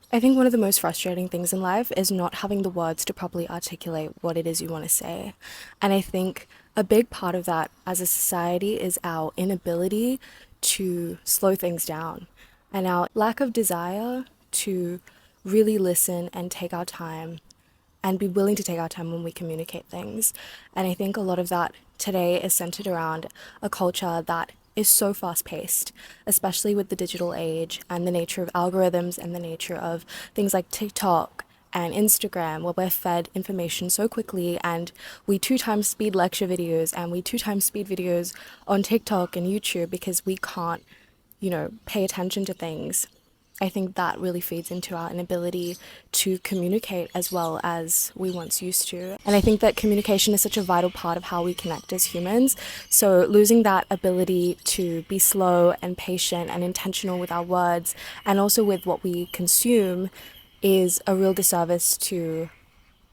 I think one of the most frustrating things in life is not having the words to properly articulate what it is you want to say. And I think a big part of that as a society is our inability to slow things down and our lack of desire to really listen and take our time and be willing to take our time when we communicate things. And I think a lot of that today is centered around a culture that is so fast paced, especially with the digital age and the nature of algorithms and the nature of things like TikTok and Instagram, where we're fed information so quickly and we two times speed lecture videos and we two times speed videos on TikTok and YouTube because we can't, pay attention to things. I think that really feeds into our inability to communicate as well as we once used to. And I think that communication is such a vital part of how we connect as humans. So losing that ability to be slow and patient and intentional with our words and also with what we consume is a real disservice to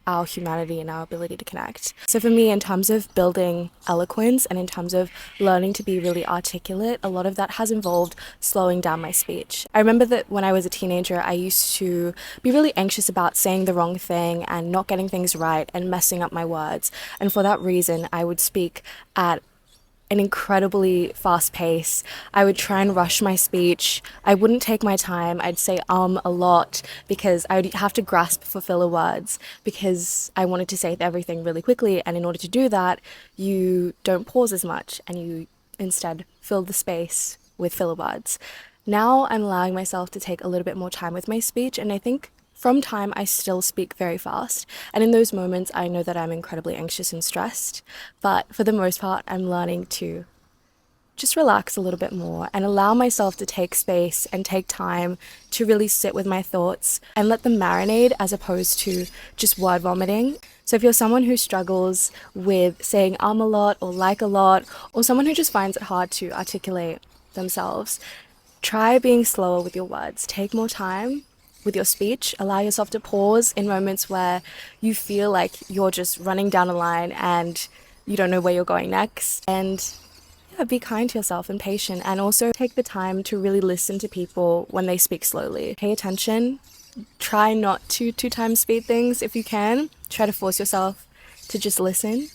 our humanity and our ability to connect. So for me, in terms of building eloquence and in terms of learning to be really articulate, a lot of that has involved slowing down my speech. I remember that when I was a teenager, I used to be really anxious about saying the wrong thing and not getting things right and messing up my words. And for that reason, I would speak at an incredibly fast pace. I would try and rush my speech. I wouldn't take my time. I'd say a lot because I would have to grasp for filler words because I wanted to say everything really quickly. And in order to do that, you don't pause as much and you instead fill the space with filler words. Now I'm allowing myself to take a little bit more time with my speech, and I think from time I still speak very fast. And in those moments, I know that I'm incredibly anxious and stressed. But for the most part, I'm learning to just relax a little bit more and allow myself to take space and take time to really sit with my thoughts and let them marinate as opposed to just word vomiting. So if you're someone who struggles with saying a lot or like a lot, or someone who just finds it hard to articulate themselves, try being slower with your words. Take more time with your speech. Allow yourself to pause in moments where you feel like you're just running down a line and you don't know where you're going next. And yeah, be kind to yourself and patient. And also take the time to really listen to people when they speak slowly. Pay attention. Try not to two times speed things if you can. Try to force yourself to just listen.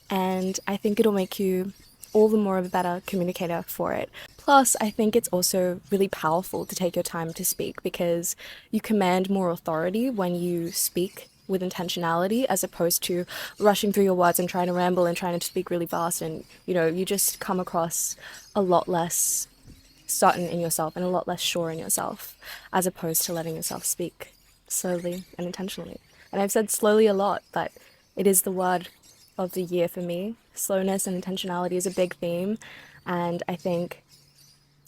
And I think it'll make you all the more of a better communicator for it. Plus, I think it's also really powerful to take your time to speak because you command more authority when you speak with intentionality as opposed to rushing through your words and trying to ramble and trying to speak really fast. And, you just come across a lot less certain in yourself and a lot less sure in yourself as opposed to letting yourself speak slowly and intentionally. And I've said slowly a lot, but it is the word of the year for me. Slowness and intentionality is a big theme, and I think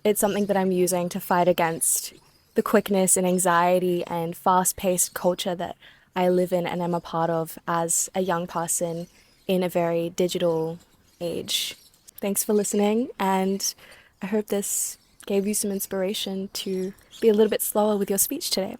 it's something that I'm using to fight against the quickness and anxiety and fast-paced culture that I live in and am a part of as a young person in a very digital age. Thanks for listening, and I hope this gave you some inspiration to be a little bit slower with your speech today.